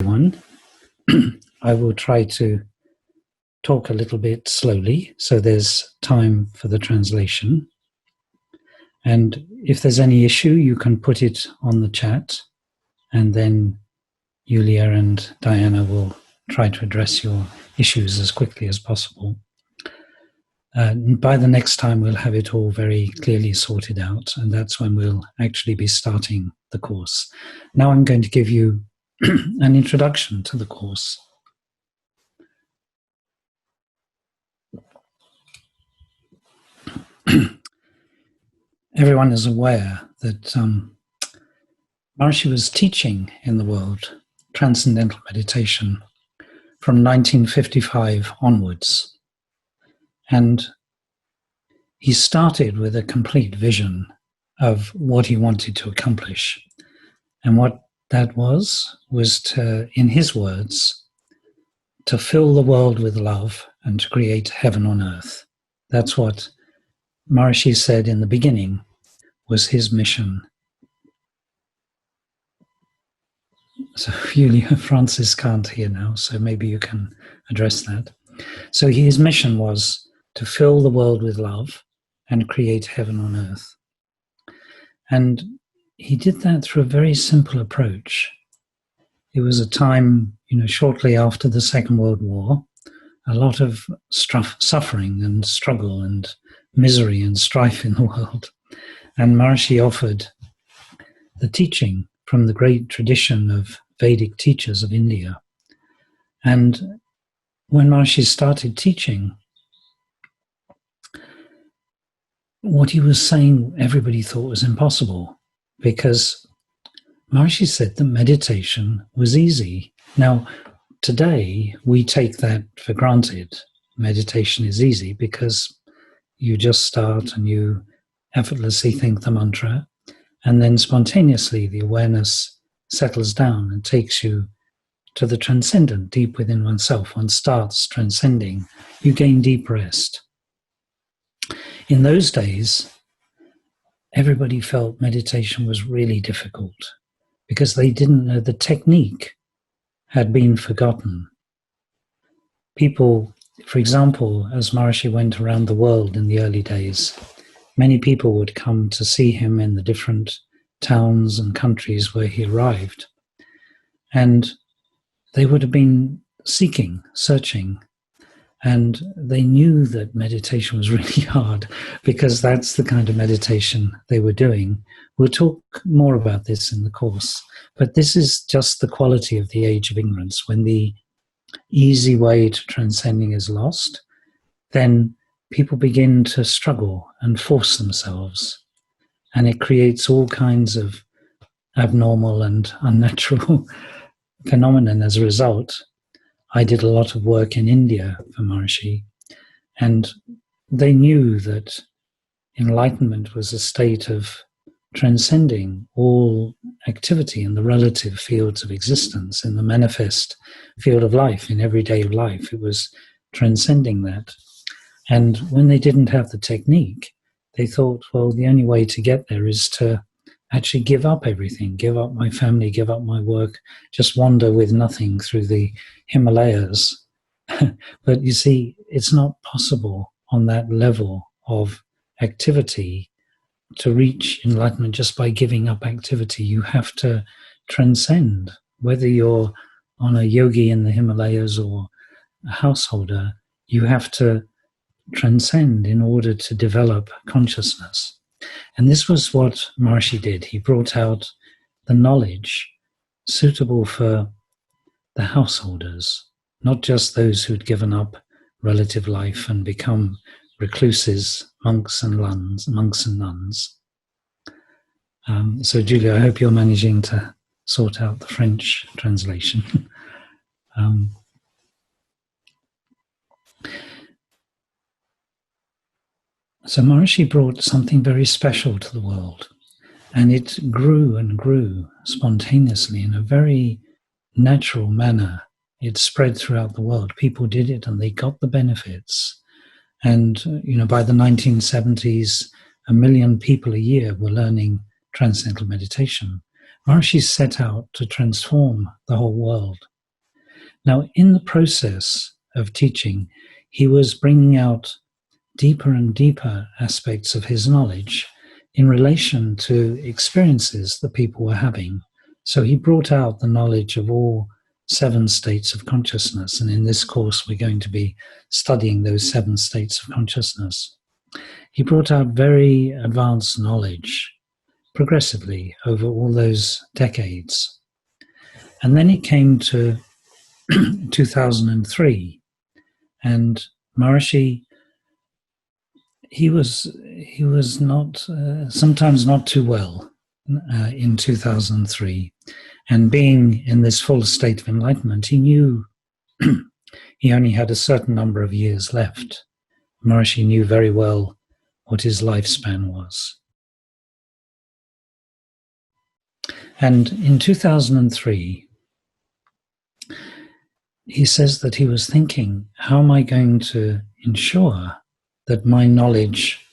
Everyone. I will try to talk a little bit slowly so there's time for the translation. And if there's any issue, you can put it on the chat, and then Yulia and Diana will try to address your issues as quickly as possible. By the next time, we'll have it all very clearly sorted out, and that's when we'll actually be starting the course. Now I'm going to give you an introduction to the course. Everyone is aware that Maharishi was teaching in the world transcendental meditation from 1955 onwards. And he started with a complete vision of what he wanted to accomplish. And what that was to, in his words, to fill the world with love and to create heaven on earth. That's what Maharishi said in the beginning was his mission. So Yulia, Francis can't hear now, so maybe you can address that. So his mission was to fill the world with love and create heaven on earth. And he did that through a very simple approach. It was a time, shortly after the Second World War, a lot of suffering and struggle and misery and strife in the world. And Maharishi offered the teaching from the great tradition of Vedic teachers of India. And when Maharishi started teaching, what he was saying everybody thought was impossible, because Maharishi said that meditation was easy. Now, today we take that for granted. Meditation is easy because you just start and you effortlessly think the mantra, and then spontaneously the awareness settles down and takes you to the transcendent deep within oneself. One starts transcending. You gain deep rest. In those days, everybody felt meditation was really difficult because they didn't know the technique had been forgotten. People, for example, as Maharishi went around the world in the early days, many people would come to see him in the different towns and countries where he arrived. And they would have been searching, and they knew that meditation was really hard because that's the kind of meditation they were doing. We'll talk more about this in the course, but this is just the quality of the age of ignorance. When the easy way to transcending is lost, then people begin to struggle and force themselves, and it creates all kinds of abnormal and unnatural phenomenon as a result. I did a lot of work in India for Maharishi, and they knew that enlightenment was a state of transcending all activity in the relative fields of existence, in the manifest field of life, in everyday life. It was transcending that. And when they didn't have the technique, they thought, well, the only way to get there is to actually give up everything, give up my family, give up my work, just wander with nothing through the Himalayas. But you see, it's not possible on that level of activity to reach enlightenment just by giving up activity. You have to transcend, whether you're on a yogi in the Himalayas or a householder, you have to transcend in order to develop consciousness. And this was what Maharishi did. He brought out the knowledge suitable for the householders, not just those who'd given up relative life and become recluses, monks and nuns. So Julia, I hope you're managing to sort out the French translation. So Maharishi brought something very special to the world, and it grew and grew spontaneously in a very natural manner. It spread throughout the world. People did it and they got the benefits. And, by the 1970s, 1 million people a year were learning transcendental meditation. Maharishi set out to transform the whole world. Now, in the process of teaching, he was bringing out deeper and deeper aspects of his knowledge in relation to experiences that people were having. So he brought out the knowledge of all 7 states of consciousness. And in this course, we're going to be studying those 7 states of consciousness. He brought out very advanced knowledge progressively over all those decades. And then it came to 2003, and Maharishi, he was not sometimes not too well in 2003, and being in this full state of enlightenment, he knew he only had a certain number of years left. Maharishi knew very well what his lifespan was. And in 2003, he says that he was thinking, how am I going to ensure that my knowledge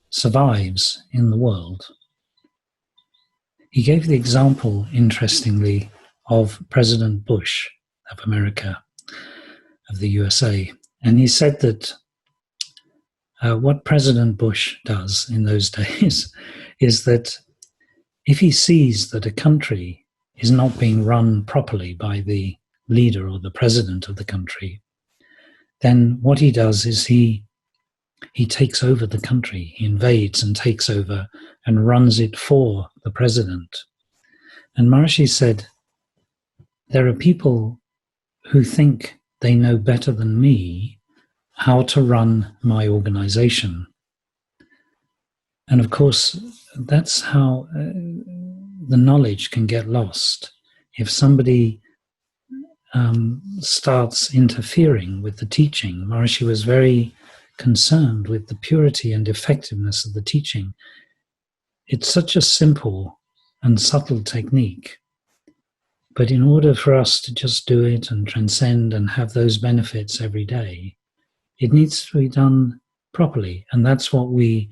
survives in the world? He gave the example, interestingly, of President Bush of America, of the USA. And he said that what President Bush does in those days is that if he sees that a country is not being run properly by the leader or the president of the country, then what he does is he takes over the country. He invades and takes over and runs it for the president. And Maharishi said, there are people who think they know better than me how to run my organization. And of course, that's how the knowledge can get lost. If somebody starts interfering with the teaching, Maharishi was very concerned with the purity and effectiveness of the teaching. It's such a simple and subtle technique, but in order for us to just do it and transcend and have those benefits every day, it needs to be done properly. And that's what we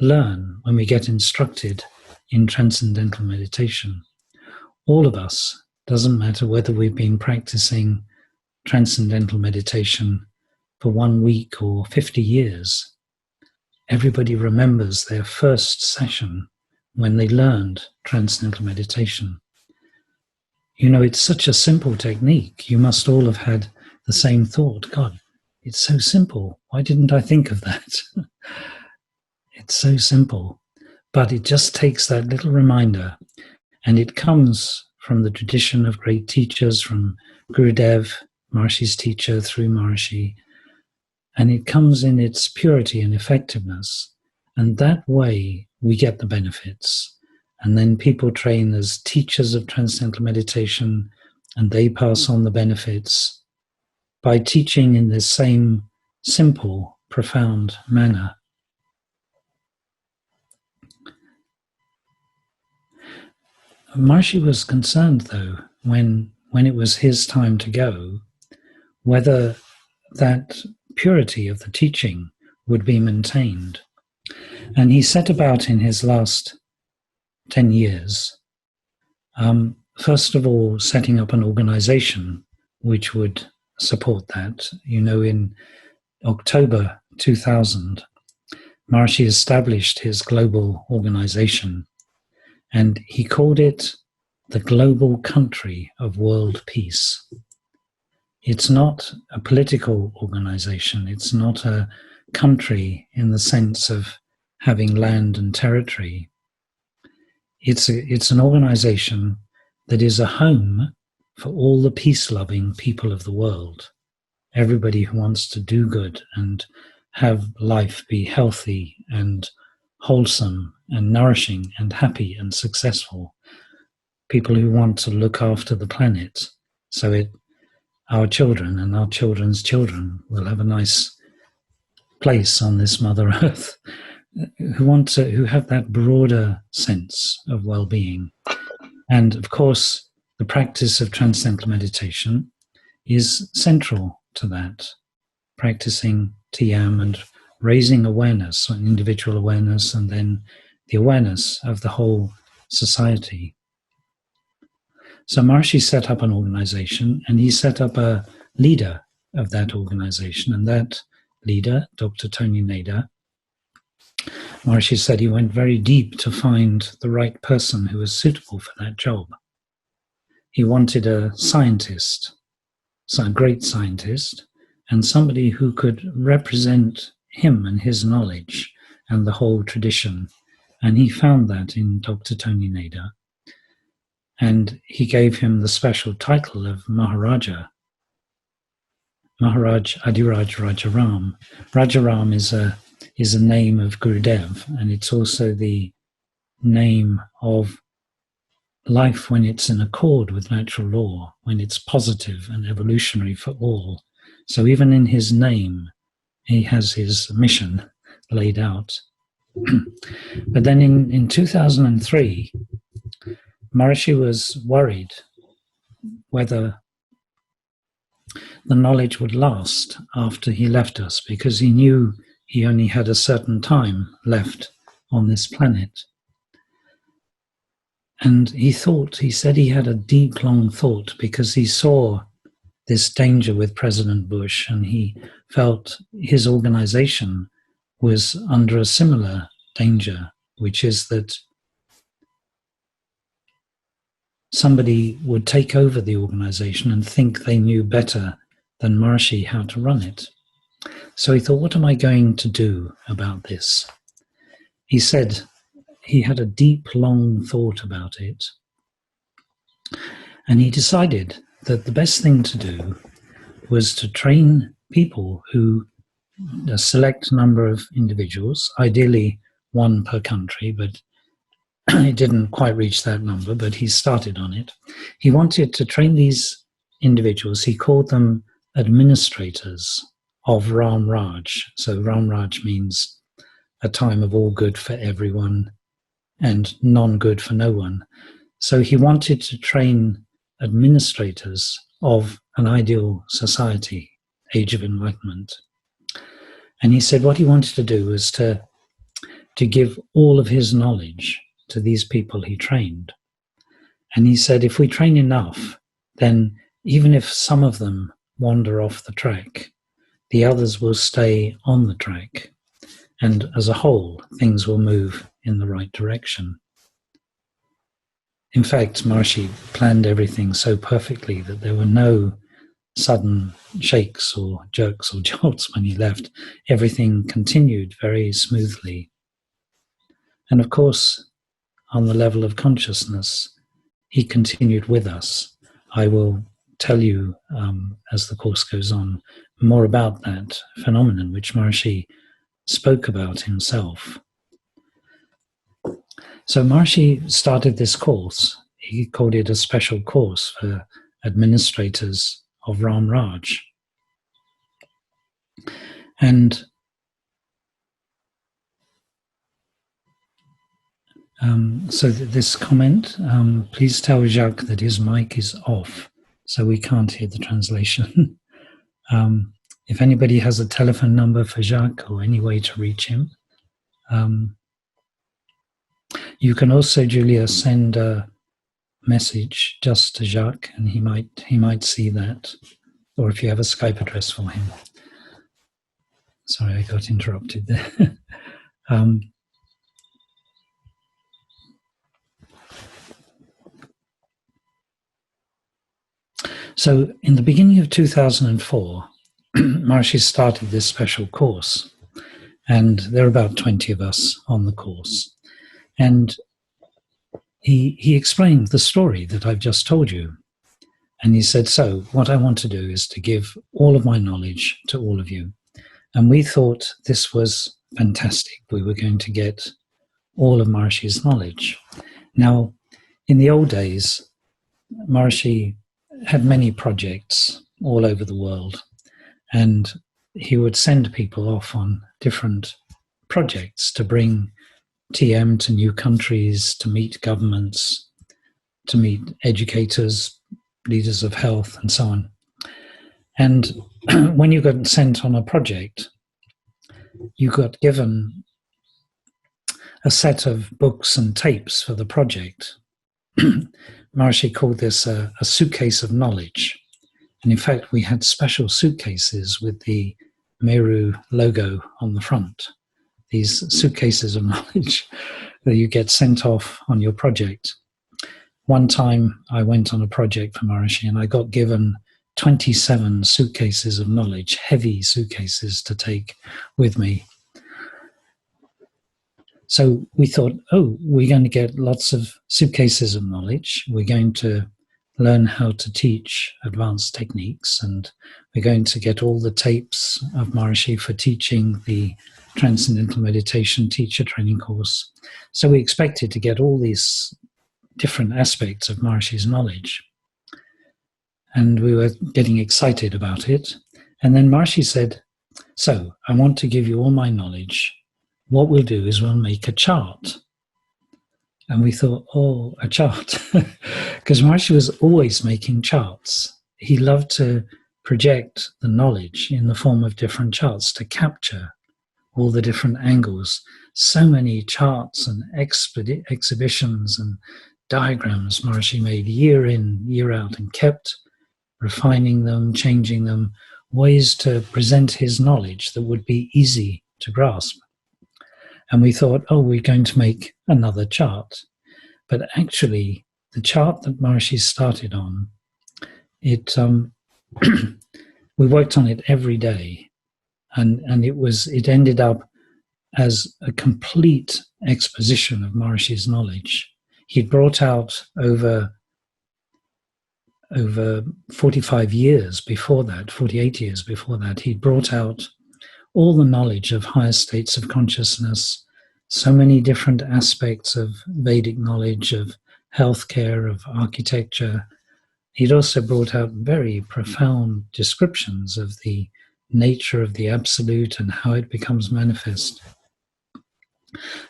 learn when we get instructed in transcendental meditation. All of us, doesn't matter whether we've been practicing transcendental meditation for 1 week or 50 years, everybody remembers their first session when they learned transcendental meditation. You know, it's such a simple technique. You must all have had the same thought. God, it's so simple. Why didn't I think of that? It's so simple. But it just takes that little reminder, and it comes from the tradition of great teachers, from Gurudev, Maharishi's teacher, through Maharishi, and it comes in its purity and effectiveness. And that way we get the benefits. And then people train as teachers of transcendental meditation, and they pass on the benefits by teaching in this same simple, profound manner. Maharishi was concerned, though, when it was his time to go, whether that purity of the teaching would be maintained. And he set about in his last 10 years, first of all, setting up an organization which would support that. You know, in October 2000, Maharishi established his global organization, and he called it the Global Country of World Peace. It's not a political organization. It's not a country in the sense of having land and territory. It's an organization that is a home for all the peace-loving people of the world. Everybody who wants to do good and have life be healthy and wholesome and nourishing and happy and successful. People who want to look after the planet so our children and our children's children will have a nice place on this Mother Earth, who have that broader sense of well-being. And of course, the practice of transcendental meditation is central to that, practicing TM and raising awareness, individual awareness, and then the awareness of the whole society. So Maharishi set up an organization, and he set up a leader of that organization. And that leader, Dr. Tony Nader, Maharishi said he went very deep to find the right person who was suitable for that job. He wanted a scientist, so a great scientist, and somebody who could represent him and his knowledge and the whole tradition. And he found that in Dr. Tony Nader. And he gave him the special title of Maharaja, Maharaj Adhiraj Rajaram. Rajaram is a name of Gurudev, and it's also the name of life when it's in accord with natural law, when it's positive and evolutionary for all. So even in his name, he has his mission laid out. But then in 2003, Maharishi was worried whether the knowledge would last after he left us, because he knew he only had a certain time left on this planet. And he said he had a deep, long thought, because he saw this danger with President Bush, and he felt his organization was under a similar danger, which is that somebody would take over the organization and think they knew better than Maharishi how to run it. So he thought, what am I going to do about this? He said he had a deep, long thought about it. And he decided that the best thing to do was to train people who, a select number of individuals, ideally one per country, but it didn't quite reach that number, but he started on it. He wanted to train these individuals. He called them administrators of Ram Raj. So Ram Raj means a time of all good for everyone and non-good for no one. So he wanted to train administrators of an ideal society, age of enlightenment. And he said what he wanted to do was to give all of his knowledge to these people he trained. And he said, if we train enough, then even if some of them wander off the track, the others will stay on the track. And as a whole, things will move in the right direction. In fact, Maharishi planned everything so perfectly that there were no sudden shakes or jerks or jolts when he left. Everything continued very smoothly. And of course, on the level of consciousness, he continued with us. I will tell you, as the course goes on, more about that phenomenon which Maharishi spoke about himself. So Maharishi started this course. He called it a special course for administrators of Ram Raj. And so this comment, please tell Jacques that his mic is off, so we can't hear the translation. If anybody has a telephone number for Jacques or any way to reach him, you can also, Julia, send a message just to Jacques, and he might see that, or if you have a Skype address for him. Sorry, I got interrupted there. So in the beginning of 2004, Maharishi started this special course, and there are about 20 of us on the course. And he explained the story that I've just told you. And he said, so what I want to do is to give all of my knowledge to all of you. And we thought this was fantastic. We were going to get all of Maharishi's knowledge. Now, in the old days, Maharishi had many projects all over the world, and he would send people off on different projects to bring TM to new countries, to meet governments, to meet educators, leaders of health, and so on. And when you got sent on a project, you got given a set of books and tapes for the project, Maharishi called this a suitcase of knowledge. And in fact, we had special suitcases with the Meru logo on the front. These suitcases of knowledge that you get sent off on your project. One time I went on a project for Maharishi and I got given 27 suitcases of knowledge, heavy suitcases to take with me. So we thought, oh, we're going to get lots of suitcases of knowledge. We're going to learn how to teach advanced techniques, and we're going to get all the tapes of Maharishi for teaching the Transcendental Meditation Teacher Training course. So we expected to get all these different aspects of Maharishi's knowledge. And we were getting excited about it. And then Maharishi said, so I want to give you all my knowledge. What we'll do is we'll make a chart. And we thought, oh, a chart. Because Maharishi was always making charts. He loved to project the knowledge in the form of different charts to capture all the different angles. So many charts and exhibitions and diagrams Maharishi made year in, year out, and kept refining them, changing them, ways to present his knowledge that would be easy to grasp. And we thought, oh, we're going to make another chart. But actually, the chart that Maharishi started on, it we worked on it every day. And it ended up as a complete exposition of Maharishi's knowledge. He brought out over 45 years before that, 48 years before that, he brought out all the knowledge of higher states of consciousness, so many different aspects of Vedic knowledge, of healthcare, of architecture. He'd also brought out very profound descriptions of the nature of the Absolute and how it becomes manifest.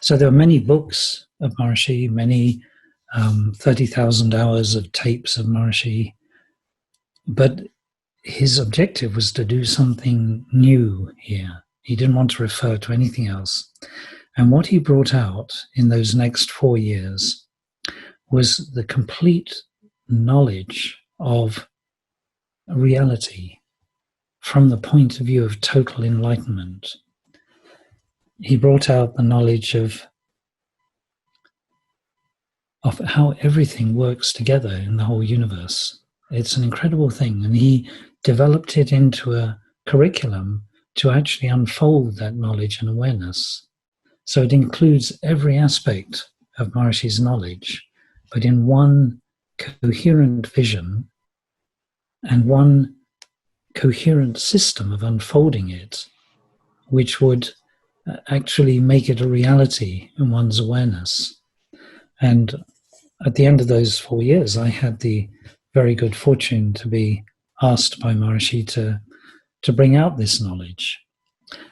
So there are many books of Maharishi, many 30,000 hours of tapes of Maharishi, but his objective was to do something new here. He didn't want to refer to anything else. And what he brought out in those next 4 years was the complete knowledge of reality from the point of view of total enlightenment. He brought out the knowledge of how everything works together in the whole universe. It's an incredible thing. And he developed it into a curriculum to actually unfold that knowledge and awareness. So it includes every aspect of Maharishi's knowledge, but in one coherent vision and one coherent system of unfolding it, which would actually make it a reality in one's awareness. And at the end of those 4 years, I had the very good fortune to be asked by Maharishi to bring out this knowledge.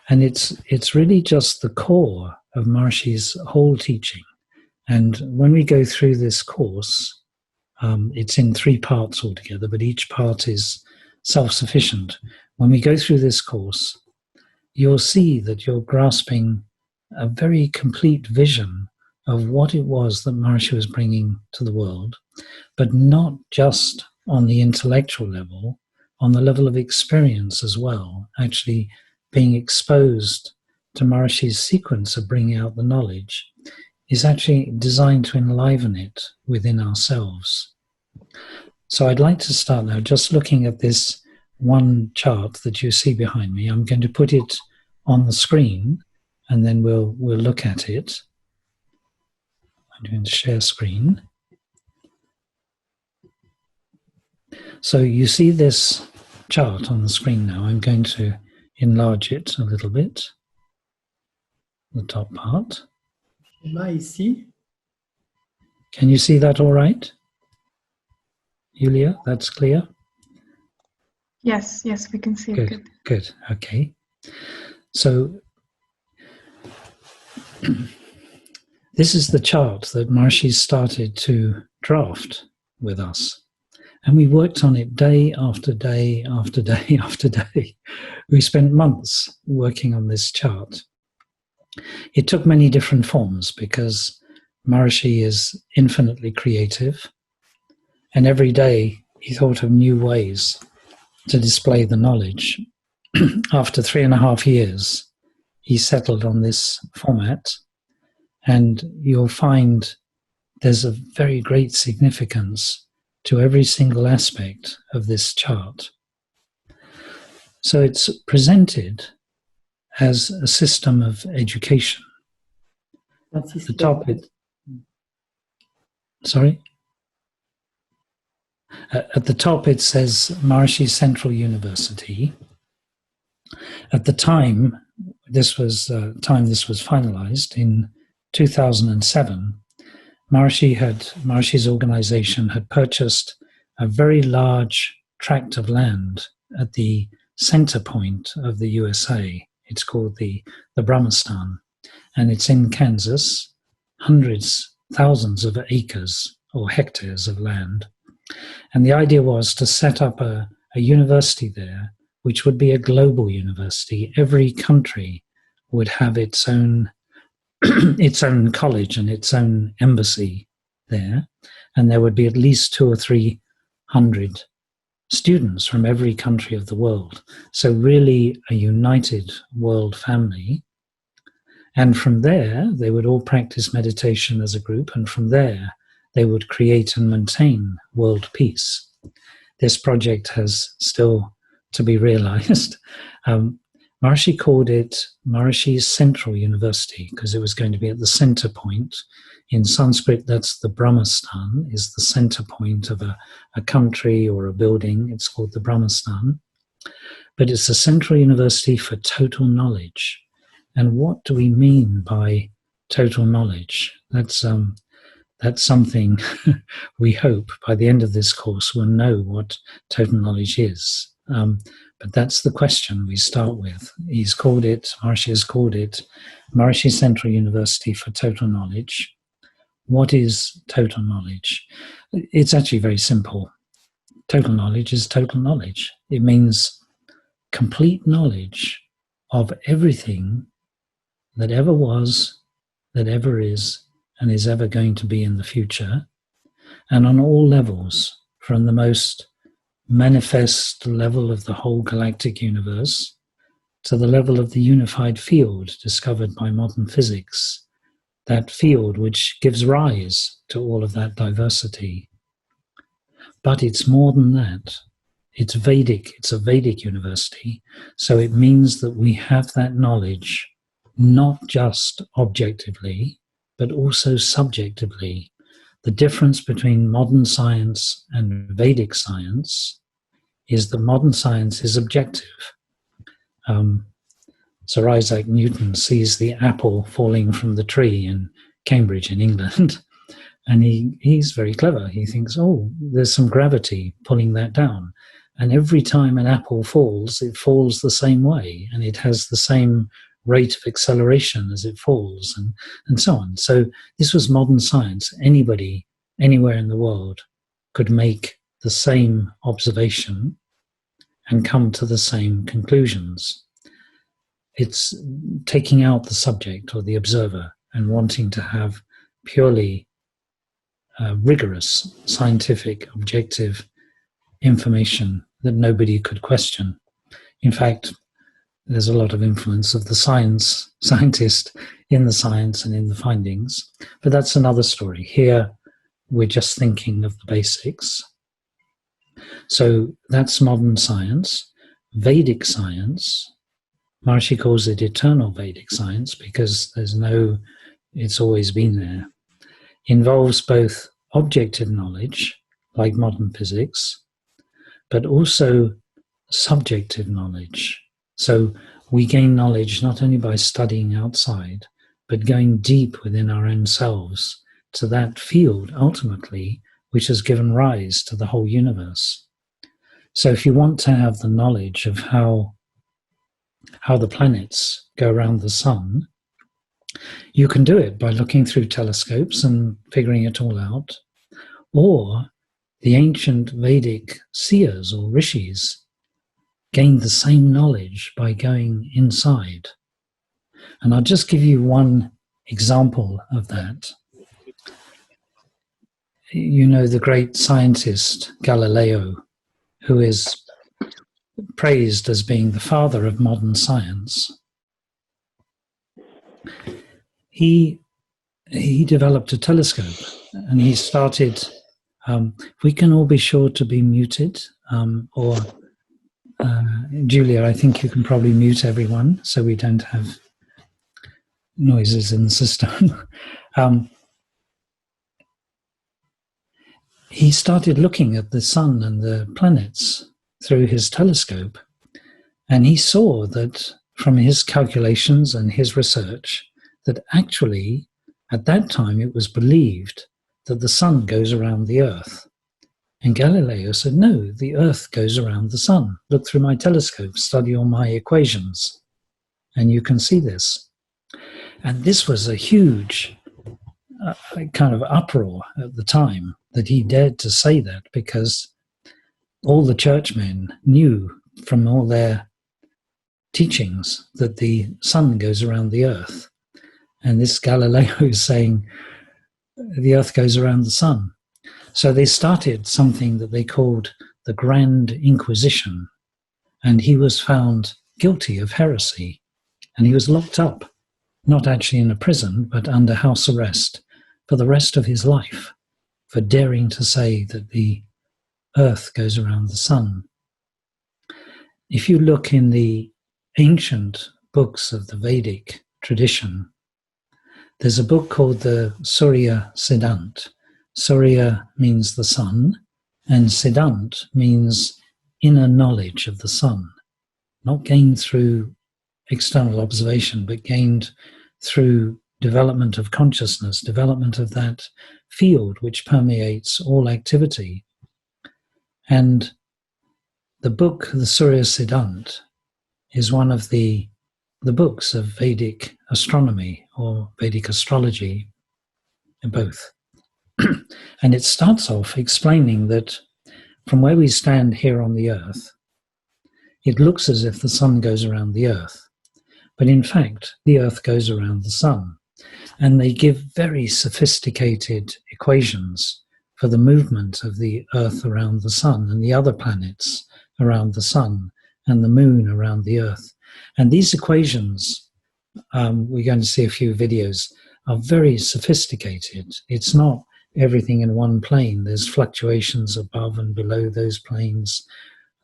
And it's really just the core of Maharishi's whole teaching. And when we go through this course, it's in 3 parts altogether, but each part is self-sufficient. When we go through this course, you'll see that you're grasping a very complete vision of what it was that Maharishi was bringing to the world, but not just on the intellectual level, on the level of experience as well, actually being exposed to Maharishi's sequence of bringing out the knowledge is actually designed to enliven it within ourselves. So I'd like to start now just looking at this one chart that you see behind me. I'm going to put it on the screen and then we'll look at it. I'm going to share screen. So you see this chart on the screen now. I'm going to enlarge it a little bit, the top part. Ici. Can you see that all right? Julia, that's clear? Yes, we can see it. Good, okay. So this is the chart that Maharishi started to draft with us. And we worked on it day after day after day after day. We spent months working on this chart. It took many different forms because Maharishi is infinitely creative. And every day he thought of new ways to display the knowledge. After 3.5 years, he settled on this format, and you'll find there's a very great significance to every single aspect of this chart. So it's presented as a system of education. At the top, at the top it says Maharishi Central University. At the time this was finalized in 2007, Maharishi's organization had purchased a very large tract of land at the center point of the USA. It's called the Brahmastan, and it's in Kansas, thousands of acres or hectares of land. And the idea was to set up a university there, which would be a global university. Every country would have its own its own college and its own embassy there, and there would be at least 200 or 300 students from every country of the world. So really a united world family. And from there, they would all practice meditation as a group, and from there, they would create and maintain world peace. This project has still to be realized. Maharishi called it Maharishi's Central University because it was going to be at the center point. In Sanskrit, that's the Brahmastan, is the center point of a country or a building. It's called the Brahmastan. But it's a central university for total knowledge. And what do we mean by total knowledge? That's something we hope by the end of this course we'll know what total knowledge is. But that's the question we start with. Maharishi has called it Maharishi Central University for Total Knowledge. What is total knowledge? It's actually very simple. Total knowledge is total knowledge. It means complete knowledge of everything that ever was, that ever is, and is ever going to be in the future, and on all levels, from the most manifest level of the whole galactic universe to the level of the unified field discovered by modern physics, that field which gives rise to all of that diversity. But it's more than that. It's Vedic. It's a Vedic university. So it means that we have that knowledge not just objectively, but also subjectively. The difference between modern science and Vedic science is that modern science is objective. Sir Isaac Newton sees the apple falling from the tree in Cambridge in England, and he's very clever. He thinks, oh, there's some gravity pulling that down. And every time an apple falls, it falls the same way, and it has the same rate of acceleration as it falls, and so on. So this was modern science. Anybody, anywhere in the world, could make the same observation and come to the same conclusions. It's taking out the subject or the observer and wanting to have purely rigorous, scientific, objective information that nobody could question. In fact, there's a lot of influence of the scientist in the science and in the findings, but that's another story. Here, we're just thinking of the basics. So that's modern science. Vedic science, Maharishi calls it eternal Vedic science because it's always been there, involves both objective knowledge, like modern physics, but also subjective knowledge. So we gain knowledge not only by studying outside, but going deep within our own selves to that field, ultimately, which has given rise to the whole universe. So if you want to have the knowledge of how the planets go around the sun, you can do it by looking through telescopes and figuring it all out. Or the ancient Vedic seers or rishis gained the same knowledge by going inside. And I'll just give you one example of that. you know the great scientist Galileo, who is praised as being the father of modern science. He developed a telescope, and he started. We can all be sure to be muted, or Julia, I think you can probably mute everyone so we don't have noises in the system. He started looking at the sun and the planets through his telescope, and he saw that from his calculations and his research that actually at that time it was believed that the sun goes around the earth. And Galileo said, no, the earth goes around the sun. Look through my telescope, study all my equations, and you can see this. And this was a huge kind of uproar at the time that he dared to say that, because all the churchmen knew from all their teachings that the sun goes around the earth. And this Galileo is saying the earth goes around the sun. So they started something that they called the Grand Inquisition, and he was found guilty of heresy, and he was locked up, not actually in a prison, but under house arrest for the rest of his life, for daring to say that the earth goes around the sun. If you look in the ancient books of the Vedic tradition, there's a book called the Surya Siddhant. Surya means the sun, and Siddhant means inner knowledge of the sun, not gained through external observation, but gained through development of consciousness, development of that field which permeates all activity. And the book, the Surya Siddhant, is one of the books of Vedic astronomy or Vedic astrology, both. And it starts off explaining that from where we stand here on the earth, it looks as if the sun goes around the earth, but in fact the earth goes around the sun. And they give very sophisticated equations for the movement of the earth around the sun and the other planets around the sun and the moon around the earth. And these equations, we're going to see a few videos, are very sophisticated. It's not everything in one plane. There's fluctuations above and below those planes.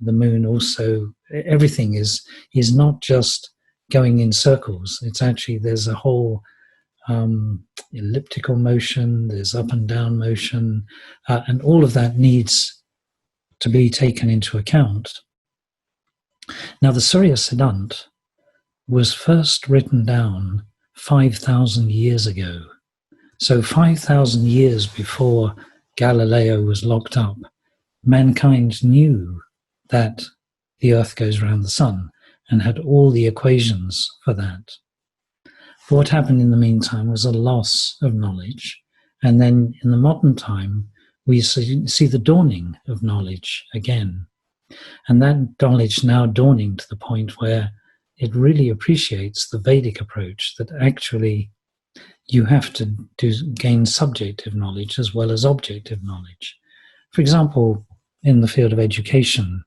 The moon also, everything is not just going in circles. It's actually, there's a whole elliptical motion, there's up and down motion, and all of that needs to be taken into account. Now, the Surya Siddhant was first written down 5,000 years ago. So 5,000 years before Galileo was locked up, mankind knew that the earth goes around the sun and had all the equations for that. But what happened in the meantime was a loss of knowledge. And then in the modern time, we see the dawning of knowledge again. And that knowledge now dawning to the point where it really appreciates the Vedic approach, that actually you have to gain subjective knowledge as well as objective knowledge. For example, in the field of education,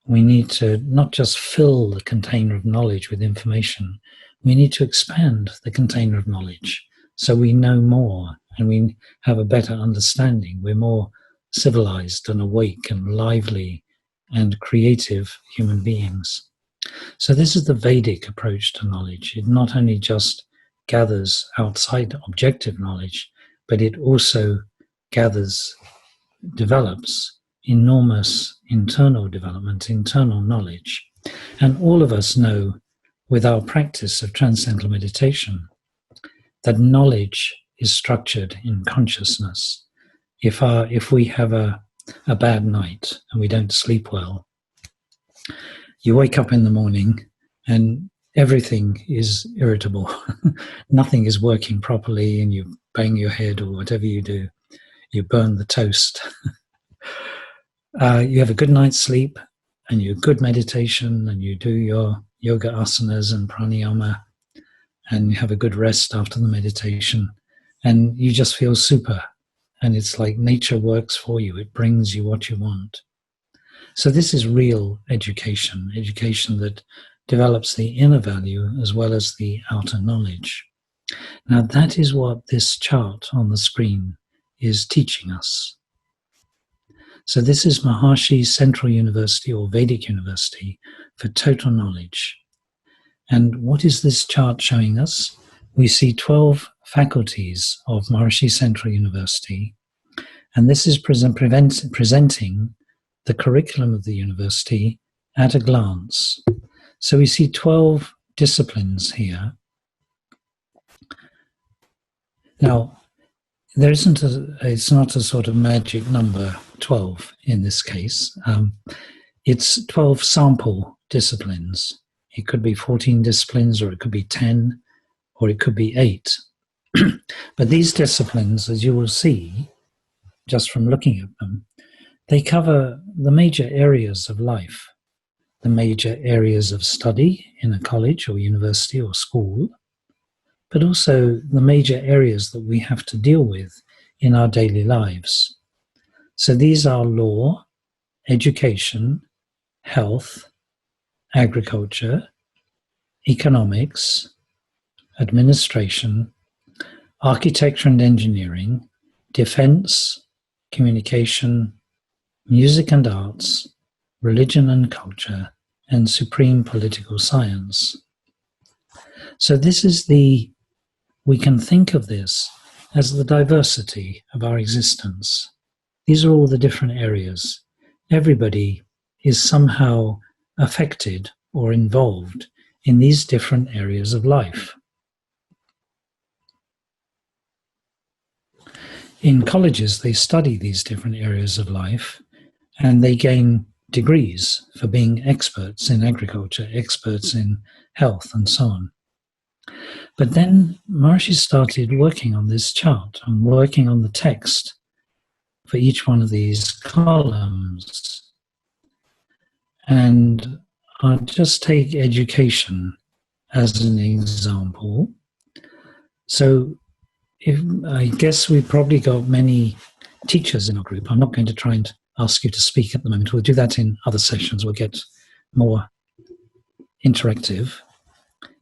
we need to not just fill the container of knowledge with information, we need to expand the container of knowledge so we know more and we have a better understanding. We're more civilized and awake and lively and creative human beings. So this is the Vedic approach to knowledge. It not only just gathers outside objective knowledge, but it also develops enormous internal development, internal knowledge. And all of us know, with our practice of transcendental meditation, that knowledge is structured in consciousness. If we have a bad night and we don't sleep well, you wake up in the morning and everything is irritable. Nothing is working properly, and you bang your head or whatever you do. You burn the toast. You have a good night's sleep and you good meditation and you do your yoga asanas and pranayama and you have a good rest after the meditation and you just feel super And it's like nature works for you. It brings you what you want. So this is real education, education that develops the inner value as well as the outer knowledge. Now that is what this chart on the screen is teaching us. So this is Maharishi Central University or Vedic University for total knowledge. And what is this chart showing us? We see 12 faculties of Maharishi Central University, and this is presenting the curriculum of the university at a glance. So we see 12 disciplines here. Now, it's not a sort of magic number 12 in this case. It's 12 sample disciplines. It could be 14 disciplines, or it could be 10, or it could be 8. But these disciplines, as you will see, just from looking at them, they cover the major areas of life, the major areas of study in a college or university or school, but also the major areas that we have to deal with in our daily lives. So these are law, education, health, agriculture, economics, administration, architecture and engineering, defense, communication, music and arts, religion and culture, and supreme political science. So this is we can think of this as the diversity of our existence. These are all the different areas. Everybody is somehow affected or involved in these different areas of life. In colleges, they study these different areas of life, and they gain degrees for being experts in agriculture, experts in health, and so on. But then Maharishi started working on this chart and working on the text for each one of these columns. And I'll just take education as an example. So I guess we've probably got many teachers in our group. I'm not going to try and ask you to speak at the moment. We'll do that in other sessions. We'll get more interactive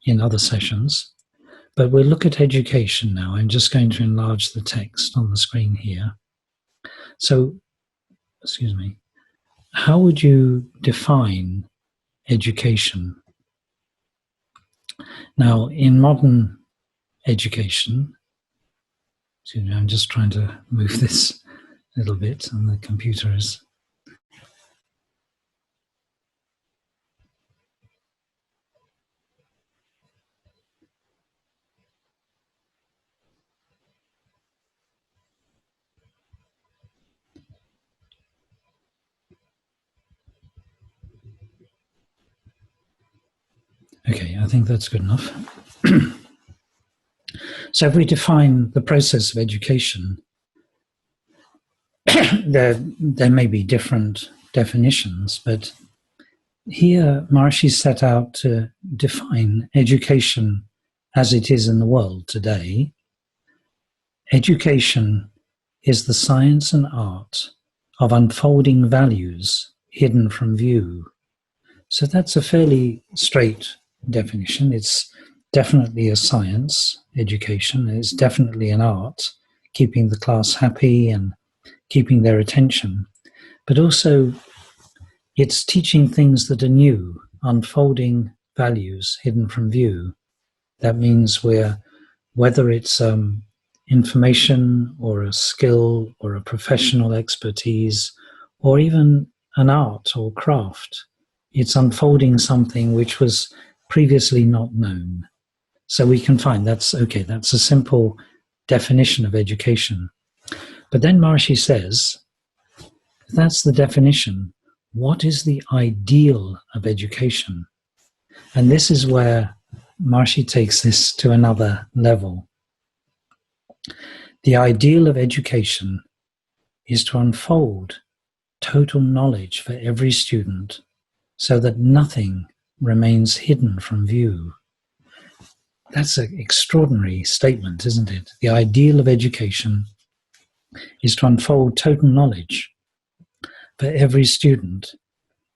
in other sessions. But we'll look at education now. I'm just going to enlarge the text on the screen here. So, excuse me, how would you define education? Now, in modern education, excuse me, I'm just trying to move this a little bit, and the computer is... Okay, I think that's good enough. So if we define the process of education, there may be different definitions, but here Maharishi set out to define education as it is in the world today. Education is the science and art of unfolding values hidden from view. So that's a fairly straight definition. It's definitely a science, education. It's definitely an art, keeping the class happy and keeping their attention. But also, it's teaching things that are new, unfolding values hidden from view. That means whether it's information or a skill or a professional expertise or even an art or craft, it's unfolding something which was previously not known. So we can find that's a simple definition of education. But then Maharishi says, if that's the definition, what is the ideal of education? And this is where Maharishi takes this to another level. The ideal of education is to unfold total knowledge for every student so that nothing remains hidden from view. That's an extraordinary statement, isn't it? The ideal of education is to unfold total knowledge for every student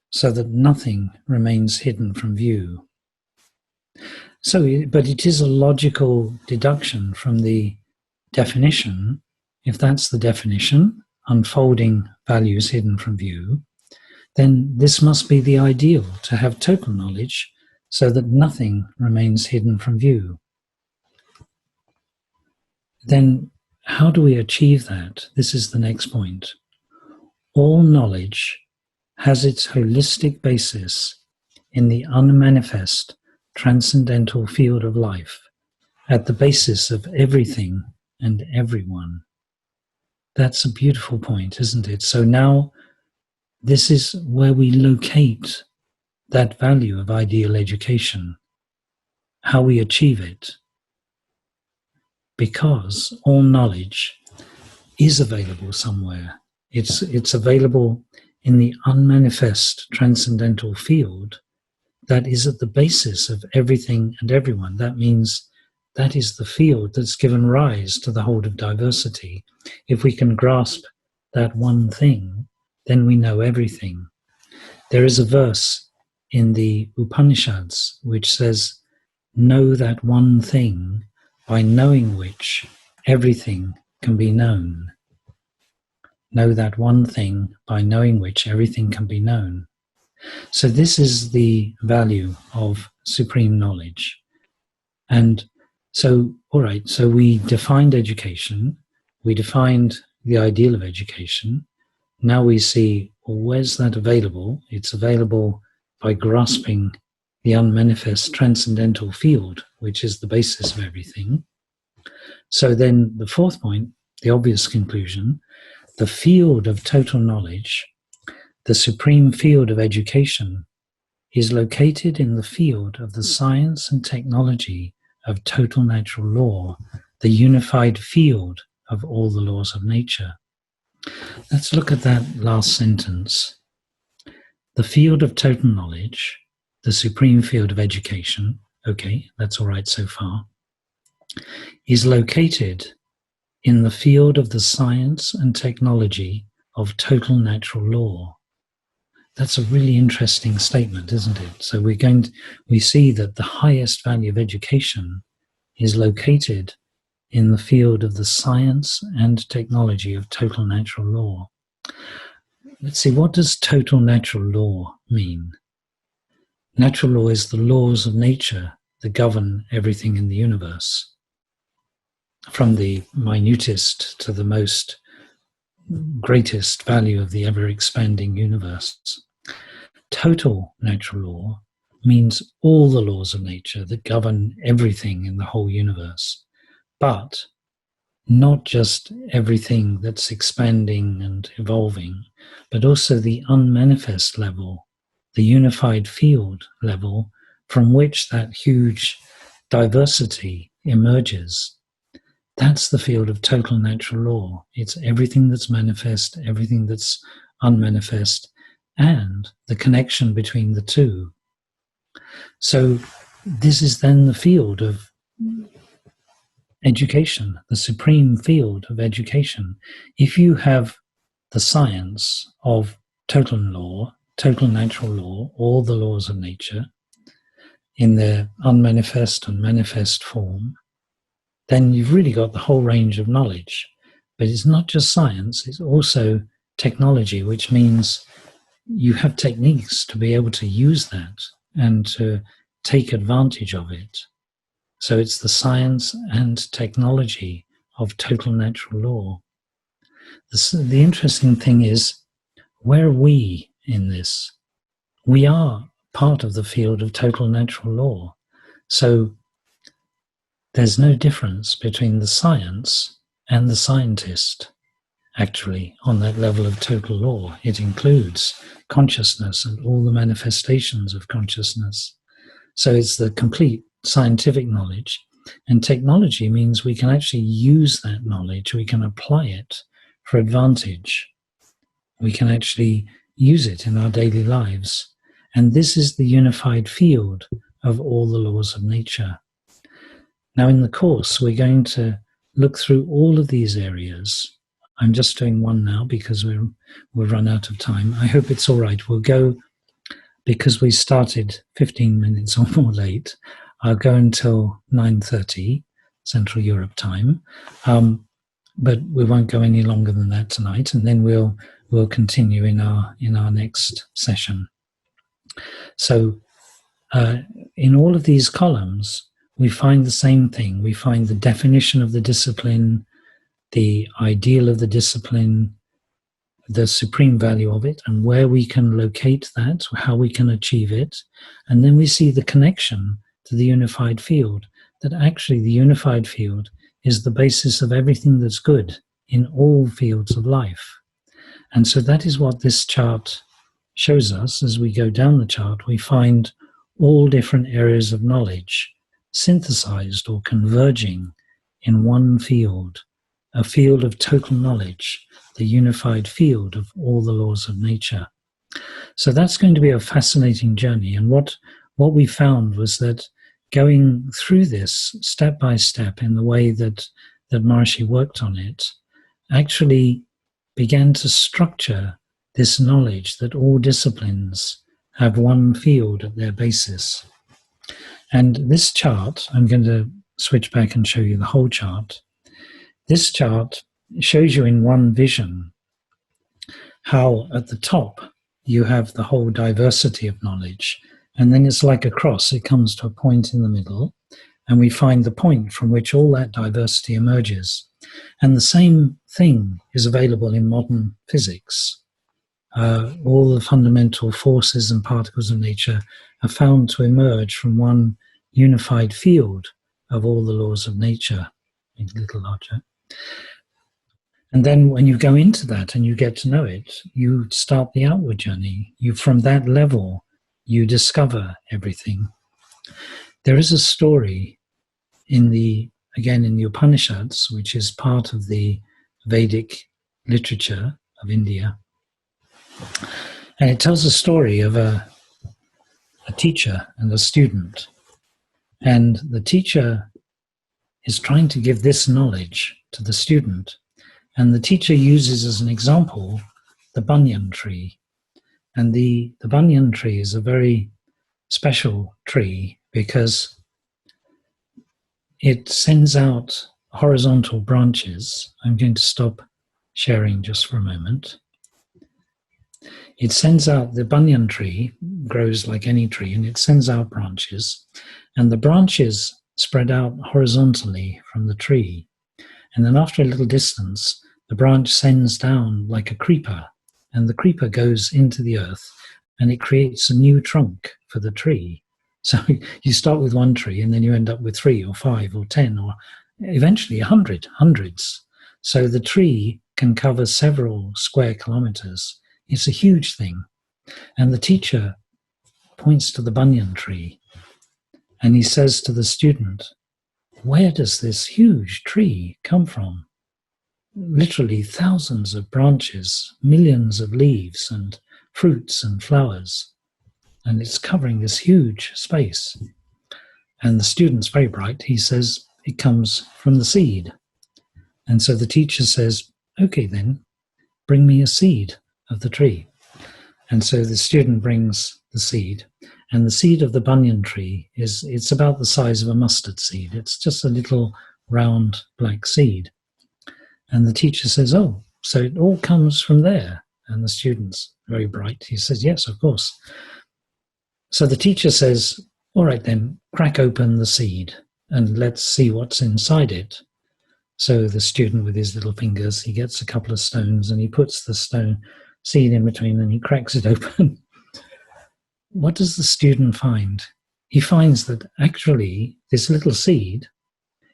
so that nothing remains hidden from view. But it is a logical deduction from the definition. If that's the definition, unfolding values hidden from view, then this must be the ideal, to have total knowledge so that nothing remains hidden from view. Then how do we achieve that? This is the next point. All knowledge has its holistic basis in the unmanifest transcendental field of life, at the basis of everything and everyone. That's a beautiful point, isn't it? So now this is where we locate that value of ideal education, how we achieve it. Because all knowledge is available somewhere. It's available in the unmanifest transcendental field that is at the basis of everything and everyone. That means that is the field that's given rise to the whole of diversity. If we can grasp that one thing, then we know everything. There is a verse in the Upanishads which says, "Know that one thing, by knowing which everything can be known." Know that one thing, by knowing which everything can be known. So this is the value of supreme knowledge. And so, all right, so we defined education, we defined the ideal of education. Now we see, well, where's that available? It's available by grasping the unmanifest transcendental field, which is the basis of everything. So then the fourth point, the obvious conclusion, the field of total knowledge, the supreme field of education, is located in the field of the science and technology of total natural law, the unified field of all the laws of nature. Let's look at that last sentence. The field of total knowledge, the supreme field of education, okay, that's all right so far, is located in the field of the science and technology of total natural law. That's a really interesting statement, isn't it? So we see that the highest value of education is located in the field of the science and technology of total natural law. Let's see, what does total natural law mean? Natural law is the laws of nature that govern everything in the universe, from the minutest to the most greatest value of the ever-expanding universe. Total natural law means all the laws of nature that govern everything in the whole universe, but not just everything that's expanding and evolving, but also the unmanifest level, the unified field level from which that huge diversity emerges. That's the field of total natural law. It's everything that's manifest, everything that's unmanifest, and the connection between the two. So this is then the field of education, the supreme field of education. If you have the science of total law, total natural law, all the laws of nature in their unmanifest and manifest form, then you've really got the whole range of knowledge. But it's not just science, it's also technology, which means you have techniques to be able to use that and to take advantage of it. So it's the science and technology of total natural law. The interesting thing is, where are we in this? We are part of the field of total natural law. So there's no difference between the science and the scientist, actually, on that level of total law. It includes consciousness and all the manifestations of consciousness. So it's the complete scientific knowledge. And technology means we can actually use that knowledge, we can apply it for advantage. We can actually use it in our daily lives. And this is the unified field of all the laws of nature. Now in the course, we're going to look through all of these areas I'm just doing one now because we'll run out of time. I hope it's all right. We'll go, because we started 15 minutes or more late, I'll go until 9:30 Central Europe time. But we won't go any longer than that tonight, and then we'll continue in our next session. So in all of these columns, we find the same thing. We find the definition of the discipline, the ideal of the discipline, the supreme value of it, and where we can locate that, how we can achieve it. And then we see the connection to the unified field, that actually the unified field is the basis of everything that's good in all fields of life. And so that is what this chart shows us. As we go down the chart, we find all different areas of knowledge synthesized or converging in one field, a field of total knowledge, the unified field of all the laws of nature. So that's going to be a fascinating journey. And what we found was that going through this step by step in the way that Maharishi worked on it, actually began to structure this knowledge that all disciplines have one field at their basis. And this chart, I'm going to switch back and show you the whole chart. This chart shows you in one vision how at the top you have the whole diversity of knowledge, and then it's like a cross. It comes to a point in the middle, and we find the point from which all that diversity emerges. And the same thing is available in modern physics. All the fundamental forces and particles of nature are found to emerge from one unified field of all the laws of nature. Make it a little larger. And then when you go into that and you get to know it, you start the outward journey. From that level, you discover everything. There is a story in the Upanishads, which is part of the Vedic literature of India. And it tells a story of a teacher and a student. And the teacher is trying to give this knowledge to the student. And the teacher uses as an example the banyan tree. And the banyan tree is a very special tree because it sends out horizontal branches. I'm going to stop sharing just for a moment. It sends out, the banyan tree grows like any tree, and it sends out branches, and the branches spread out horizontally from the tree. And then after a little distance, the branch sends down like a creeper, and the creeper goes into the earth, and it creates a new trunk for the tree. So you start with one tree, and then you end up with 3 or 5 or 10 or eventually hundreds. So the tree can cover several square kilometers. It's a huge thing. And the teacher points to the banyan tree, and he says to the student, "Where does this huge tree come from? Literally thousands of branches, millions of leaves and fruits and flowers, and it's covering this huge space." And the student's very bright. He says, "It comes from the seed." And so the teacher says, "Okay then, bring me a seed of the tree." And so the student brings the seed, and the seed of the banyan tree it's about the size of a mustard seed. It's just a little round black seed. And the teacher says, "Oh, so it all comes from there?" And the student's very bright. He says, "Yes, of course." So the teacher says, "All right then, crack open the seed and let's see what's inside it." So the student, with his little fingers, he gets a couple of stones and he puts the stone seed in between and he cracks it open. What does the student find? He finds that actually this little seed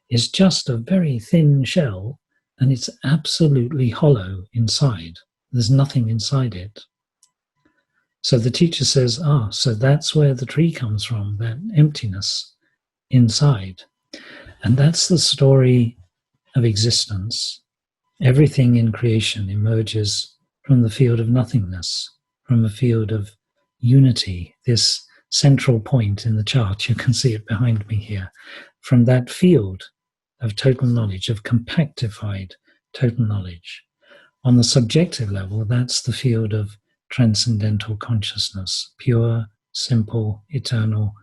is just a very thin shell, and it's absolutely hollow inside. There's nothing inside it. So the teacher says, so that's where the tree comes from, that emptiness inside. And that's the story of existence. Everything in creation emerges from the field of nothingness, from a field of unity, this central point in the chart. You can see it behind me here. From that field of total knowledge, of compactified total knowledge. on the subjective level, that's the field of transcendental consciousness, pure, simple, eternal,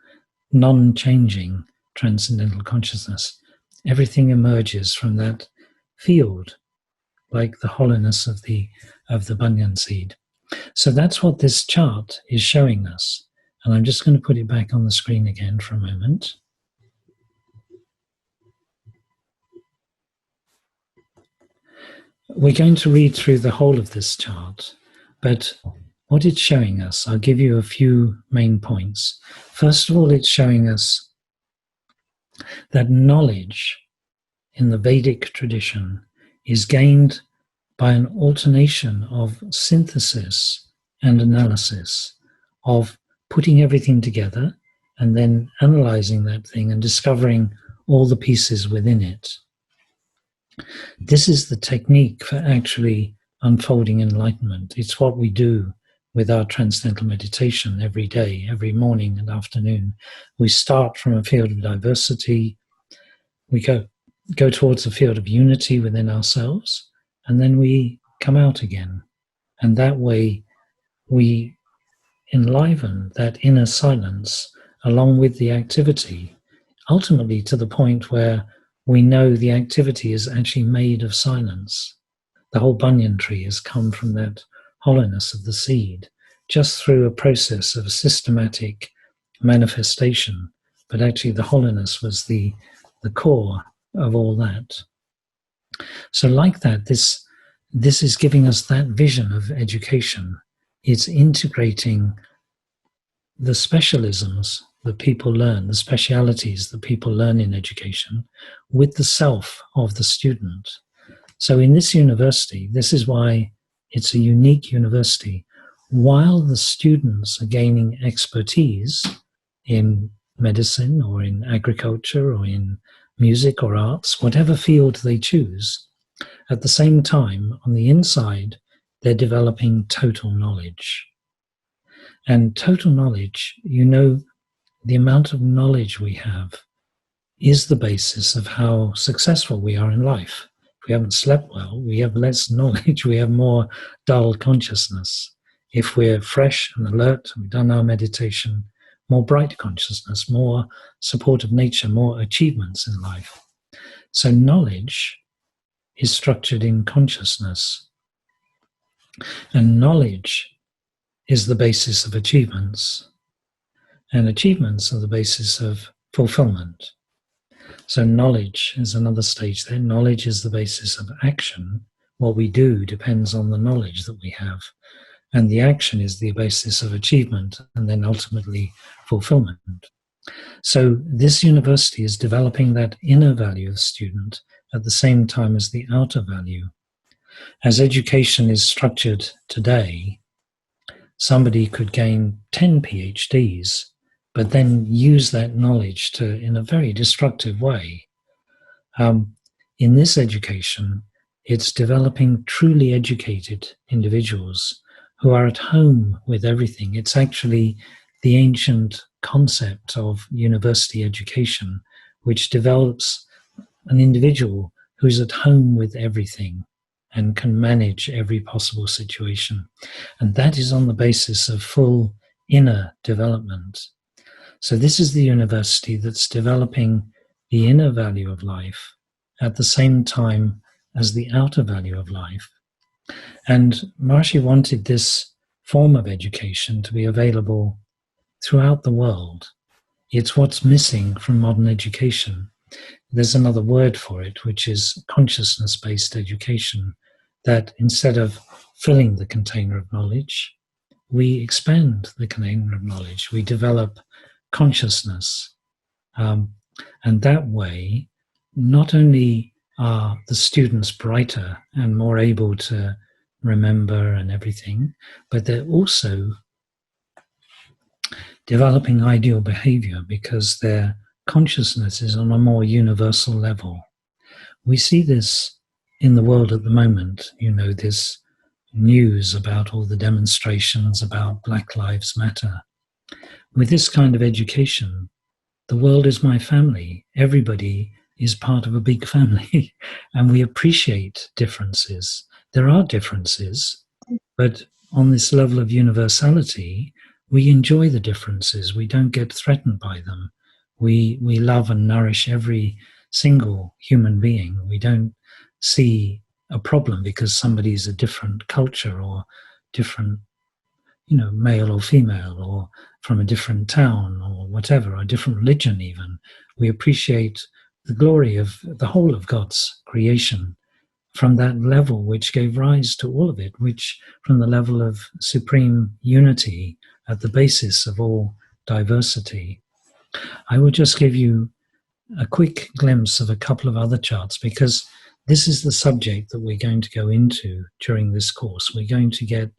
non-changing transcendental consciousness. Everything emerges from that field, like the hollowness of the banyan seed. So that's what this chart is showing us. And I'm just going to put it back on the screen again for a moment. We're going to read through the whole of this chart, but what it's showing us, I'll give you a few main points. First of all, it's showing us that knowledge in the Vedic tradition is gained by an alternation of synthesis and analysis, of putting everything together and then analyzing that thing and discovering all the pieces within it. This is the technique for actually unfolding enlightenment. It's what we do with our transcendental meditation every day, every morning and afternoon. We start from a field of diversity, we go towards a field of unity within ourselves, and then we come out again. And that way we enliven that inner silence along with the activity, ultimately to the point where we know the activity is actually made of silence. The whole banyan tree has come from that hollowness of the seed, just through a process of systematic manifestation. But actually the hollowness was the core of all that. So like that, this is giving us that vision of education. It's integrating the specialisms that people learn, the specialities that people learn in education, with the self of the student. So in this university, this is why it's a unique university. While the students are gaining expertise in medicine or in agriculture or in music or arts, whatever field they choose, at the same time, on the inside, they're developing total knowledge. And total knowledge, you know, the amount of knowledge we have is the basis of how successful we are in life. If we haven't slept well, we have less knowledge, we have more dull consciousness. If we're fresh and alert, we've done our meditation, more bright consciousness, more support of nature, more achievements in life. So knowledge is structured in consciousness. And knowledge is the basis of achievements. And achievements are the basis of fulfillment. So knowledge is another stage there. Knowledge is the basis of action. What we do depends on the knowledge that we have. And the action is the basis of achievement and then ultimately fulfillment. So this university is developing that inner value of the student at the same time as the outer value. As education is structured today, somebody could gain 10 PhDs, but then use that knowledge in a very destructive way. In this education, it's developing truly educated individuals who are at home with everything. It's actually the ancient concept of university education, which develops an individual who's at home with everything and can manage every possible situation. And that is on the basis of full inner development. So this is the university that's developing the inner value of life at the same time as the outer value of life. And Maharishi wanted this form of education to be available throughout the world. It's what's missing from modern education. There's another word for it, which is consciousness-based education, that instead of filling the container of knowledge, we expand the container of knowledge. We develop consciousness. And that way, not only are the students brighter and more able to remember and everything, but they're also developing ideal behavior because their consciousness is on a more universal level. We see this in the world at the moment. You know, this news about all the demonstrations about Black Lives Matter. With this kind of education, the world is my family. Everybody is part of a big family, and we appreciate differences. There are differences, but on this level of universality, we enjoy the differences. We don't get threatened by them. We love and nourish every single human being. We don't see a problem because somebody's a different culture or different, male or female, or from a different town or whatever, or a different religion even. We appreciate the glory of the whole of God's creation from that level which gave rise to all of it, which from the level of supreme unity at the basis of all diversity. I will just give you a quick glimpse of a couple of other charts, because this is the subject that we're going to go into during this course. We're going to get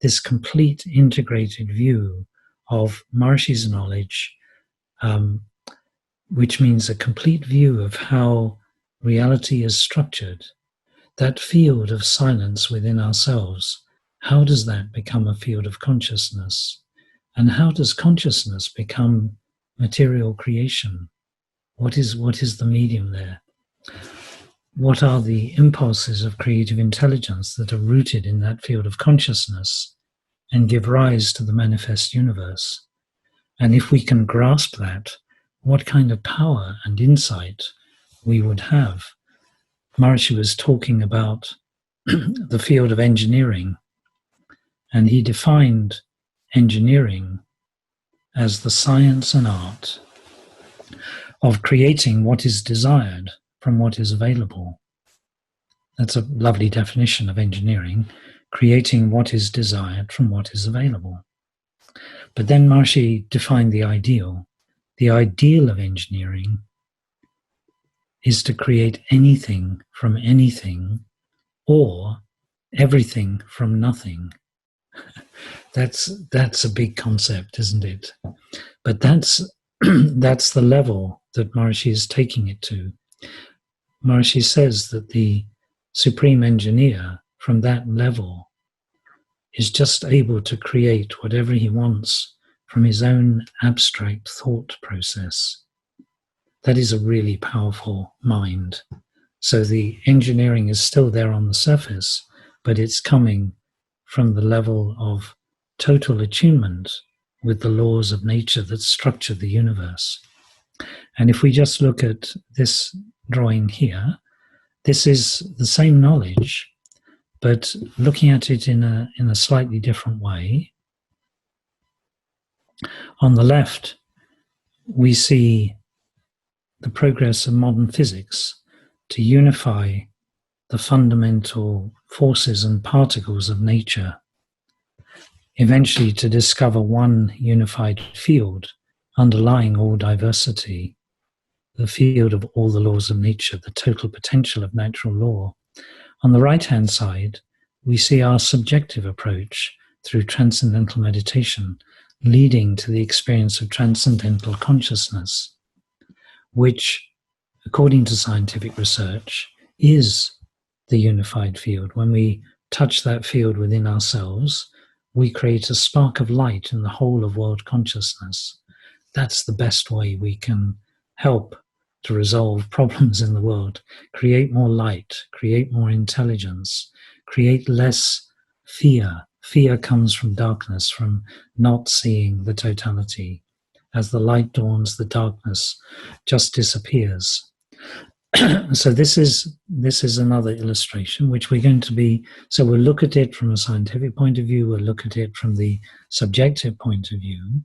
this complete integrated view of Maharishi's knowledge, which means a complete view of how reality is structured. That field of silence within ourselves, how does that become a field of consciousness? And how does consciousness become material creation? What is the medium there? What are the impulses of creative intelligence that are rooted in that field of consciousness and give rise to the manifest universe? And if we can grasp that, what kind of power and insight we would have. Maharishi was talking about the field of engineering, and he defined engineering as the science and art of creating what is desired from what is available. That's a lovely definition of engineering, creating what is desired from what is available. But then Maharishi defined the ideal. The ideal of engineering is to create anything from anything, or everything from nothing. That's a big concept, isn't it? But that's the level that Maharishi is taking it to. Maharishi says that the supreme engineer from that level is just able to create whatever he wants from his own abstract thought process. That is a really powerful mind. So the engineering is still there on the surface, but it's coming from the level of total attunement with the laws of nature that structure the universe. And if we just look at this drawing here, this is the same knowledge, but looking at it in a slightly different way. On the left, we see the progress of modern physics to unify the fundamental forces and particles of nature, eventually to discover one unified field underlying all diversity, the field of all the laws of nature, the total potential of natural law. On the right-hand side, we see our subjective approach through transcendental meditation, leading to the experience of transcendental consciousness, which, according to scientific research, is the unified field. When we touch that field within ourselves, we create a spark of light in the whole of world consciousness. That's the best way we can help to resolve problems in the world, create more light, create more intelligence, create less fear. Fear comes from darkness, from not seeing the totality. As the light dawns, the darkness just disappears. So this is another illustration which we're going to be, so we'll look at it from a scientific point of view, we'll look at it from the subjective point of view,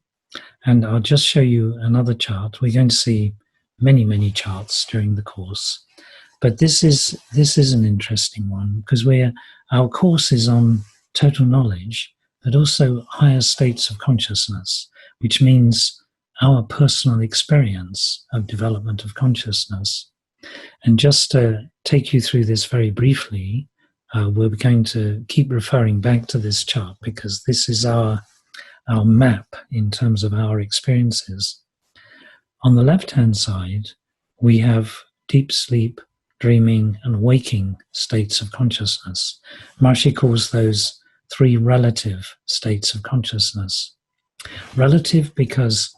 and I'll just show you another chart. We're going to see many charts during the course, but this is an interesting one because our course is on total knowledge, but also higher states of consciousness, which means our personal experience of development of consciousness. And just to take you through this very briefly, we're going to keep referring back to this chart because this is our map in terms of our experiences. On the left-hand side, we have deep sleep, dreaming, and waking states of consciousness. Maharishi calls those three relative states of consciousness. Relative because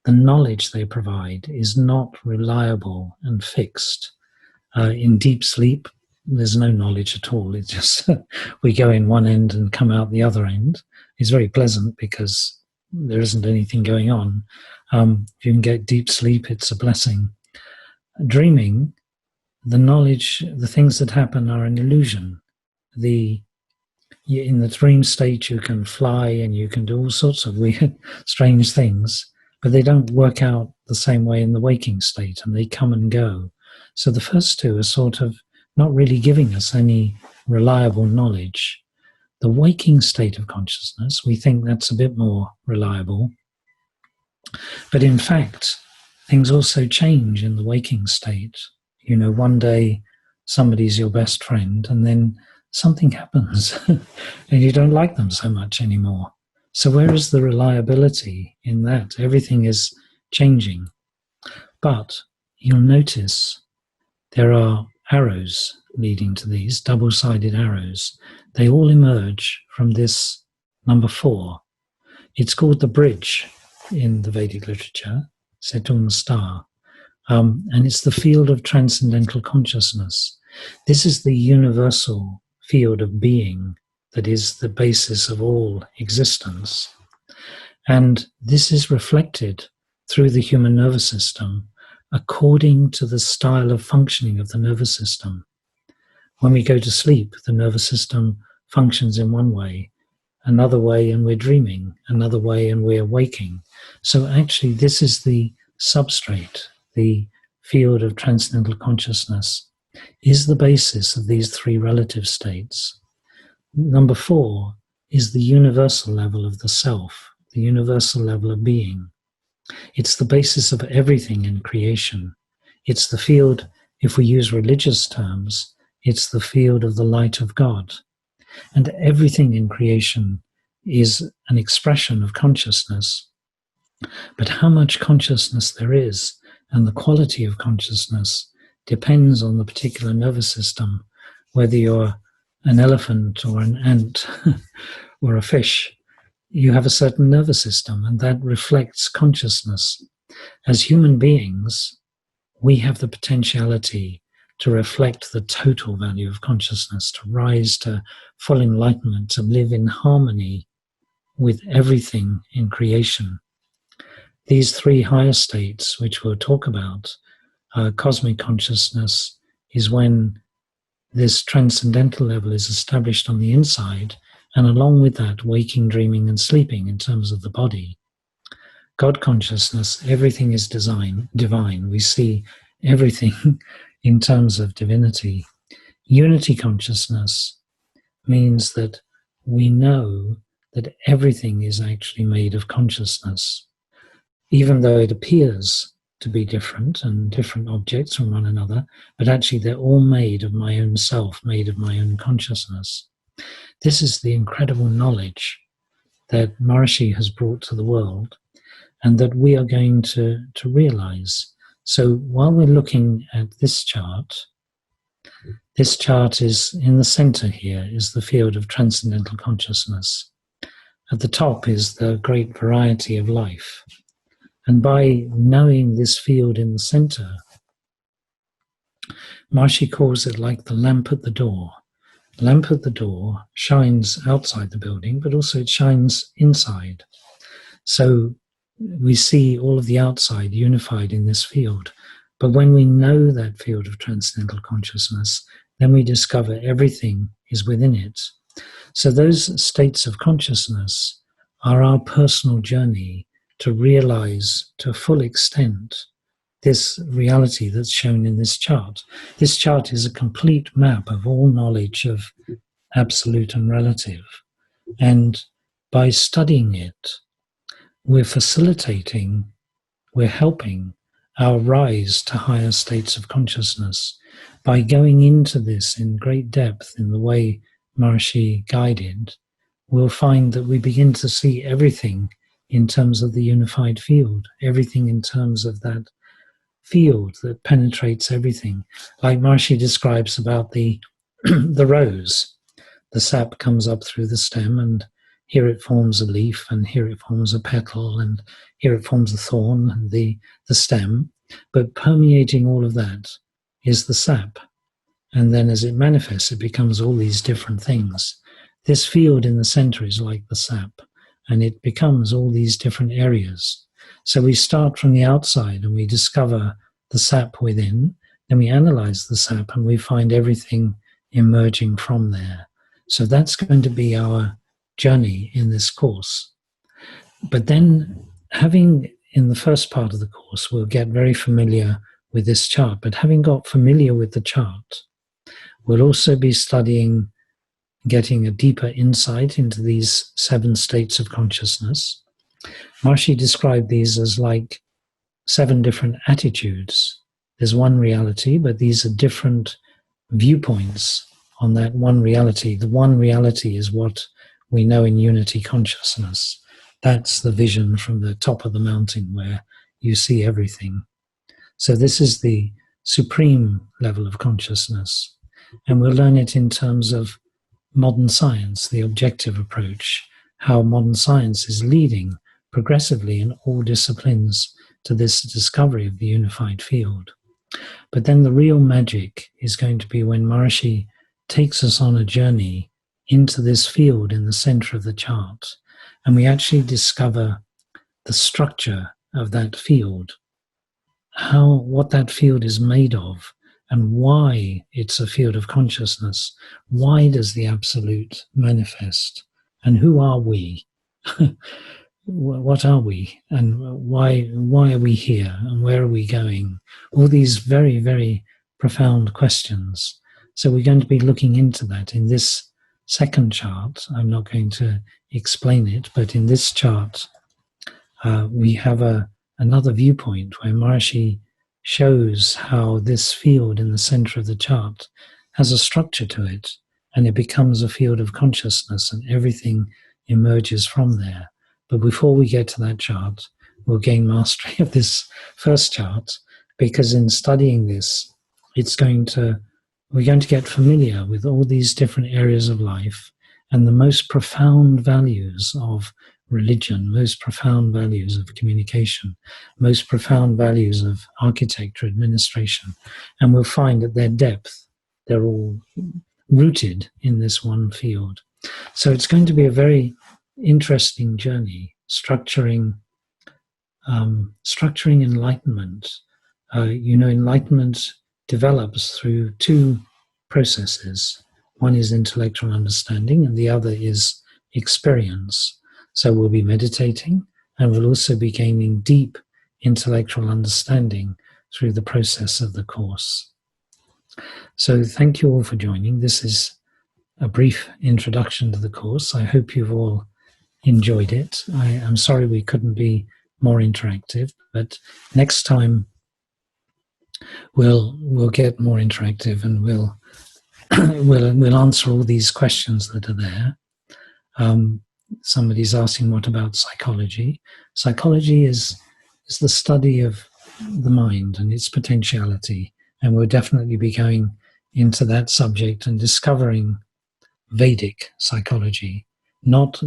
the knowledge they provide is not reliable and fixed. In deep sleep, there's no knowledge at all. It's just we go in one end and come out the other end. It's very pleasant because there isn't anything going on. If you can get deep sleep, it's a blessing. Dreaming, the knowledge, the things that happen are an illusion. In the dream state, you can fly and you can do all sorts of weird, strange things, but they don't work out the same way in the waking state, and they come and go. So the first two are sort of not really giving us any reliable knowledge. The waking state of consciousness, we think that's a bit more reliable. But in fact, things also change in the waking state. You know, one day somebody's your best friend, and then something happens and you don't like them so much anymore. So where is the reliability in that? Everything is changing. But you'll notice there are arrows leading to these, double-sided arrows. They all emerge from this number 4. It's called the bridge in the Vedic literature, Setung Star, and it's the field of transcendental consciousness. This is the universal field of being that is the basis of all existence. And this is reflected through the human nervous system according to the style of functioning of the nervous system. When we go to sleep, the nervous system functions in one way, another way and we're dreaming, another way and we're waking. So actually this is the substrate, the field of transcendental consciousness is the basis of these 3 relative states. Number 4 is the universal level of the self, the universal level of being. It's the basis of everything in creation. It's the field, if we use religious terms, it's the field of the light of God. And everything in creation is an expression of consciousness. But how much consciousness there is and the quality of consciousness depends on the particular nervous system, whether you're an elephant or an ant or a fish. You have a certain nervous system, and that reflects consciousness. As human beings, we have the potentiality to reflect the total value of consciousness, to rise to full enlightenment, to live in harmony with everything in creation. These 3 higher states, which we'll talk about, cosmic consciousness is when this transcendental level is established on the inside, and along with that, waking, dreaming, and sleeping in terms of the body. God consciousness, everything is divine. We see everything in terms of divinity. Unity consciousness means that we know that everything is actually made of consciousness, even though it appears to be different and different objects from one another, but actually they're all made of my own self, made of my own consciousness. This is the incredible knowledge that Maharishi has brought to the world and that we are going to realize. So while we're looking at this chart is in the center here, is the field of transcendental consciousness. At the top is the great variety of life. And by knowing this field in the center, Maharishi calls it like the lamp at the door. The lamp at the door shines outside the building, but also it shines inside. So we see all of the outside unified in this field. But when we know that field of transcendental consciousness, then we discover everything is within it. So those states of consciousness are our personal journey to realize to a full extent this reality that's shown in this chart. This chart is a complete map of all knowledge of absolute and relative. And by studying it, we're facilitating, we're helping our rise to higher states of consciousness. By going into this in great depth in the way Maharishi guided, we'll find that we begin to see everything in terms of the unified field, everything in terms of that field that penetrates everything. Like Maharishi describes about the rose, the sap comes up through the stem, and here it forms a leaf, and here it forms a petal, and here it forms a thorn, and the stem. But permeating all of that is the sap. And then as it manifests, it becomes all these different things. This field in the center is like the sap, and it becomes all these different areas. So we start from the outside and we discover the sap within, then we analyze the sap and we find everything emerging from there. So that's going to be our journey in this course. But then, having in the first part of the course, we'll get very familiar with this chart. But having got familiar with the chart, we'll also be studying, getting a deeper insight into these 7 states of consciousness. Maharishi described these as like 7 different attitudes. There's one reality, but these are different viewpoints on that one reality. The one reality is what we know in unity consciousness. That's the vision from the top of the mountain where you see everything. So this is the supreme level of consciousness. And we'll learn it in terms of modern science, the objective approach, how modern science is leading progressively in all disciplines to this discovery of the unified field. But then the real magic is going to be when Maharishi takes us on a journey into this field in the center of the chart, and we actually discover the structure of that field, what that field is made of, and why it's a field of consciousness. Why does the Absolute manifest? And who are we? What are we? And why are we here? And where are we going? All these very, very profound questions. So we're going to be looking into that in this second chart. I'm not going to explain it, but in this chart, we have another viewpoint where Maharishi shows how this field in the center of the chart has a structure to it, and it becomes a field of consciousness, and everything emerges from there. But before we get to that chart, we'll gain mastery of this first chart, because in studying this, we're going to get familiar with all these different areas of life and the most profound values of religion, most profound values of communication, most profound values of architecture, administration. And we'll find at their depth, they're all rooted in this one field. So it's going to be a very interesting journey, structuring enlightenment. Enlightenment develops through 2 processes. One is intellectual understanding, and the other is experience. So we'll be meditating, and we'll also be gaining deep intellectual understanding through the process of the course. So thank you all for joining. This is a brief introduction to the course. I hope you've all enjoyed it. I'm sorry we couldn't be more interactive, but next time we'll get more interactive, and we'll answer all these questions that are there. Somebody's asking, what about psychology? Psychology is the study of the mind and its potentiality, and we'll definitely be going into that subject and discovering Vedic psychology, not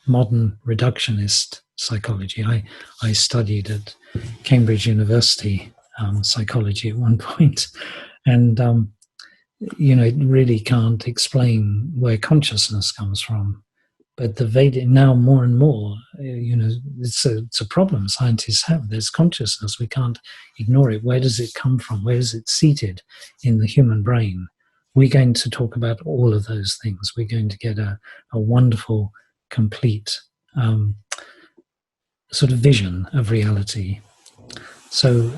modern reductionist psychology. I studied at Cambridge University psychology at one point, and it really can't explain where consciousness comes from. But the Vedic, now more and more, it's a problem scientists have. There's consciousness. We can't ignore it. Where does it come from? Where is it seated in the human brain? We're going to talk about all of those things. We're going to get a wonderful, complete sort of vision of reality. So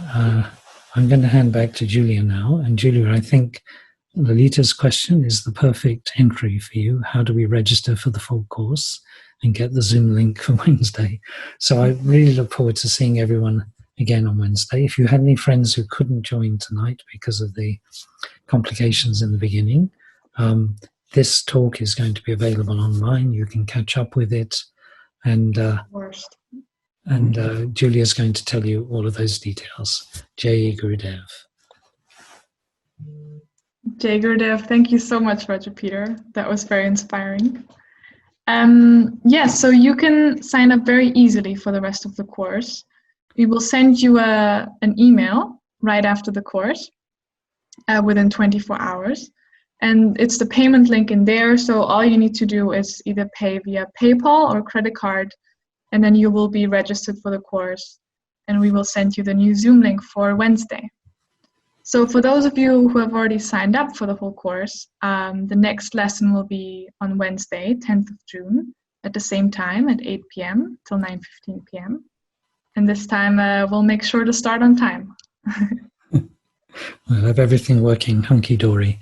I'm going to hand back to Julia now. And Julia, I think Lalita's question is the perfect entry for you. How do we register for the full course and get the Zoom link for Wednesday? So I really look forward to seeing everyone again on Wednesday. If you had any friends who couldn't join tonight because of the complications in the beginning, this talk is going to be available online. You can catch up with it. And Julia's going to tell you all of those details. Jai Gurudev. Jai Gurudev, thank you so much, Roger Peter. That was very inspiring. So you can sign up very easily for the rest of the course. We will send you an email right after the course. within 24 hours. And it's the payment link in there, so all you need to do is either pay via PayPal or credit card, and then you will be registered for the course, and we will send you the new Zoom link for Wednesday. So for those of you who have already signed up for the whole course, the next lesson will be on Wednesday, 10th of June, at the same time at 8 p.m. till 9:15 p.m. And this time we'll make sure to start on time. We'll have everything working hunky-dory.